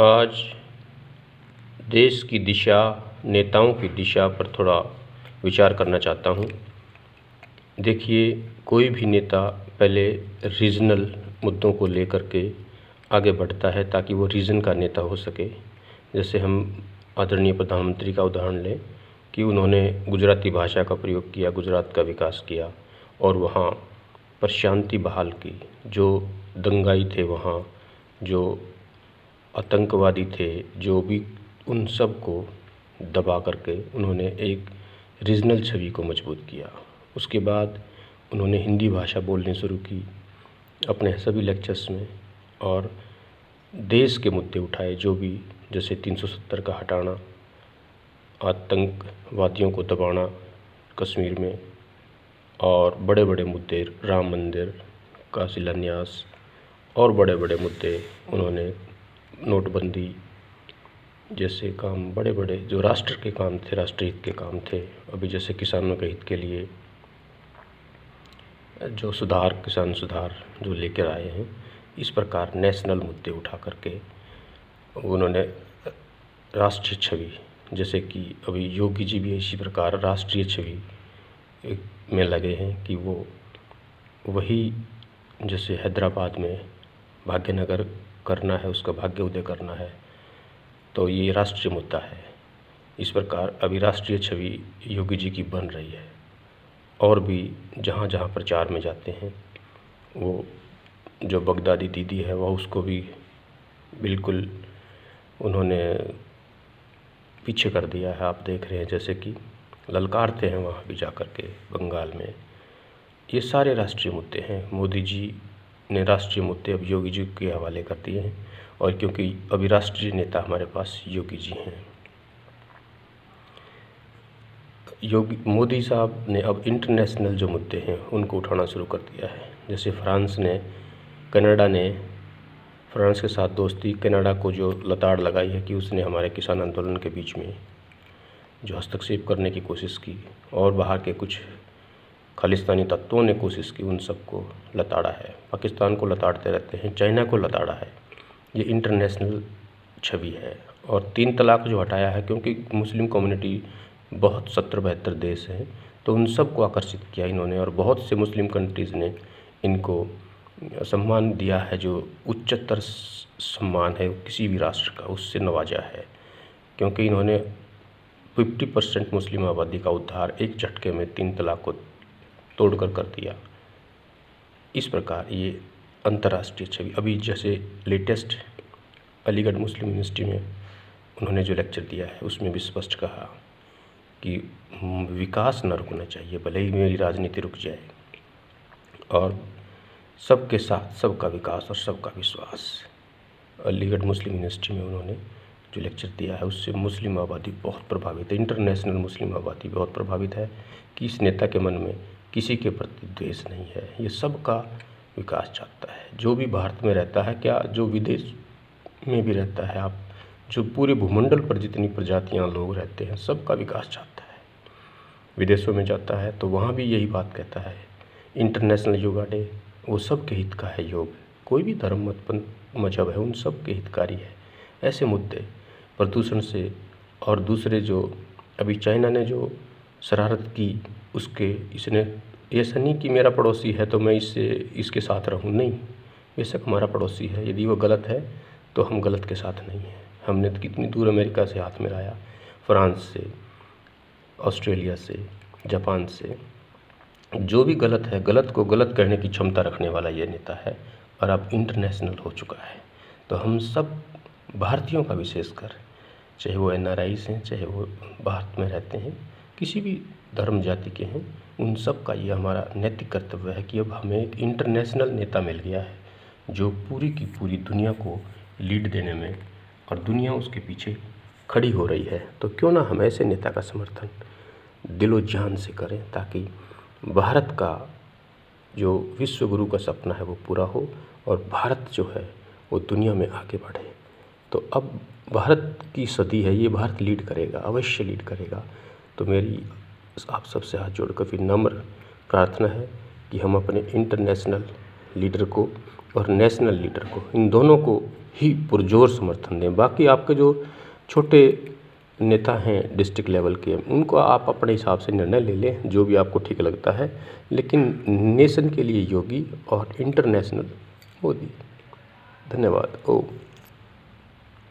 आज देश की दिशा, नेताओं की दिशा पर थोड़ा विचार करना चाहता हूँ। देखिए, कोई भी नेता पहले रीजनल मुद्दों को लेकर के आगे बढ़ता है ताकि वो रीजन का नेता हो सके। जैसे हम आदरणीय प्रधानमंत्री का उदाहरण लें कि उन्होंने गुजराती भाषा का प्रयोग किया, गुजरात का विकास किया और वहाँ पर शांति बहाल की। जो दंगाई थे वहाँ, जो आतंकवादी थे, जो भी, उन सब को दबा करके उन्होंने एक रीजनल छवि को मजबूत किया। उसके बाद उन्होंने हिंदी भाषा बोलनी शुरू की अपने सभी लेक्चर्स में और देश के मुद्दे उठाए, जो भी, जैसे 370 का हटाना, आतंकवादियों को दबाना कश्मीर में, और बड़े बड़े मुद्दे, राम मंदिर का शिलान्यास और बड़े बड़े मुद्दे उन्होंने, नोटबंदी जैसे काम, बड़े बड़े जो राष्ट्र के काम थे, राष्ट्रीय हित के काम थे। अभी जैसे किसानों के हित के लिए जो सुधार, किसान सुधार जो लेकर आए हैं, इस प्रकार नेशनल मुद्दे उठा करके उन्होंने राष्ट्रीय छवि, जैसे कि अभी योगी जी भी इसी प्रकार राष्ट्रीय छवि में लगे हैं कि वो वही, जैसे हैदराबाद में भाग्यनगर करना है, उसका भाग्य उदय करना है, तो ये राष्ट्रीय मुद्दा है। इस प्रकार अभी राष्ट्रीय छवि योगी जी की बन रही है। और भी जहाँ जहाँ प्रचार में जाते हैं, वो जो बगदादी दीदी है वह उसको भी बिल्कुल उन्होंने पीछे कर दिया है। आप देख रहे हैं जैसे कि ललकारते हैं वहाँ भी जा कर के बंगाल में। ये सारे राष्ट्रीय मुद्दे हैं। मोदी जी ने राष्ट्रीय मुद्दे अब योगी जी के हवाले कर दिए हैं, और क्योंकि अभी राष्ट्रीय नेता हमारे पास योगी जी हैं। मोदी साहब ने अब इंटरनेशनल जो मुद्दे हैं उनको उठाना शुरू कर दिया है। जैसे कनाडा ने फ्रांस के साथ दोस्ती, कनाडा को जो लताड़ लगाई है कि उसने हमारे किसान आंदोलन के बीच में जो हस्तक्षेप करने की कोशिश की, और बाहर के कुछ खालिस्तानी तत्वों ने कोशिश की, उन सबको लताड़ा है। पाकिस्तान को लताड़ते रहते हैं, चाइना को लताड़ा है। ये इंटरनेशनल छवि है। और 3 तलाक जो हटाया है, क्योंकि मुस्लिम कम्युनिटी बहुत 70-72 देश हैं, तो उन सब को आकर्षित किया इन्होंने, और बहुत से मुस्लिम कंट्रीज़ ने इनको सम्मान दिया है, जो उच्चतर सम्मान है किसी भी राष्ट्र का, उससे नवाजा है। क्योंकि इन्होंने 50% मुस्लिम आबादी का उद्धार एक झटके में 3 तलाक को तोड़कर कर दिया। इस प्रकार ये अंतर्राष्ट्रीय छवि, अभी जैसे लेटेस्ट अलीगढ़ मुस्लिम यूनिवर्सिटी में उन्होंने जो लेक्चर दिया है, उसमें भी स्पष्ट कहा कि विकास न रुकना चाहिए, भले ही मेरी राजनीति रुक जाए, और सबके साथ सबका विकास और सबका विश्वास। अलीगढ़ मुस्लिम यूनिवर्सिटी में उन्होंने जो लेक्चर दिया है, उससे मुस्लिम आबादी बहुत प्रभावित है, इंटरनेशनल मुस्लिम आबादी बहुत प्रभावित है कि इस नेता के मन में किसी के प्रति द्वेष नहीं है। ये सबका विकास चाहता है, जो भी भारत में रहता है, क्या जो विदेश में भी रहता है, आप जो पूरे भूमंडल पर जितनी प्रजातियां लोग रहते हैं, सबका विकास चाहता है। विदेशों में जाता है तो वहाँ भी यही बात कहता है। इंटरनेशनल योगा डे, वो सबके हित का है योग। कोई भी धर्म, मत, मजहब है, उन सब के हितकारी है। ऐसे मुद्दे, प्रदूषण से, और दूसरे जो अभी चाइना ने जो शरारत की, उसके इसने ऐसा नहीं कि मेरा पड़ोसी है तो मैं इसके साथ रहूं, नहीं। बेशक हमारा पड़ोसी है, यदि वो गलत है तो हम गलत के साथ नहीं हैं। हमने तो कितनी दूर अमेरिका से हाथ मिलाया, फ्रांस से, ऑस्ट्रेलिया से, जापान से। जो भी गलत है, गलत को गलत कहने की क्षमता रखने वाला ये नेता है, और अब इंटरनेशनल हो चुका है। तो हम सब भारतीयों का, विशेषकर चाहे वो NRIs हैं, चाहे वो भारत में रहते हैं, किसी भी धर्म जाति के हैं, उन सब का ये हमारा नैतिक कर्तव्य है कि अब हमें एक इंटरनेशनल नेता मिल गया है, जो पूरी की पूरी दुनिया को लीड देने में, और दुनिया उसके पीछे खड़ी हो रही है। तो क्यों ना हम ऐसे नेता का समर्थन दिलो जान से करें, ताकि भारत का जो विश्व गुरु का सपना है वो पूरा हो, और भारत जो है वो दुनिया में आगे बढ़े। तो अब भारत की सदी है, ये भारत लीड करेगा, अवश्य लीड करेगा। तो मेरी आप सबसे हाथ जोड़कर फिर नम्र प्रार्थना है कि हम अपने इंटरनेशनल लीडर को और नेशनल लीडर को, इन दोनों को ही पुरजोर समर्थन दें। बाकी आपके जो छोटे नेता हैं डिस्ट्रिक्ट लेवल के, उनको आप अपने हिसाब से निर्णय ले लें जो भी आपको ठीक लगता है, लेकिन नेशन के लिए योगी और इंटरनेशनल मोदी। धन्यवाद। ओम।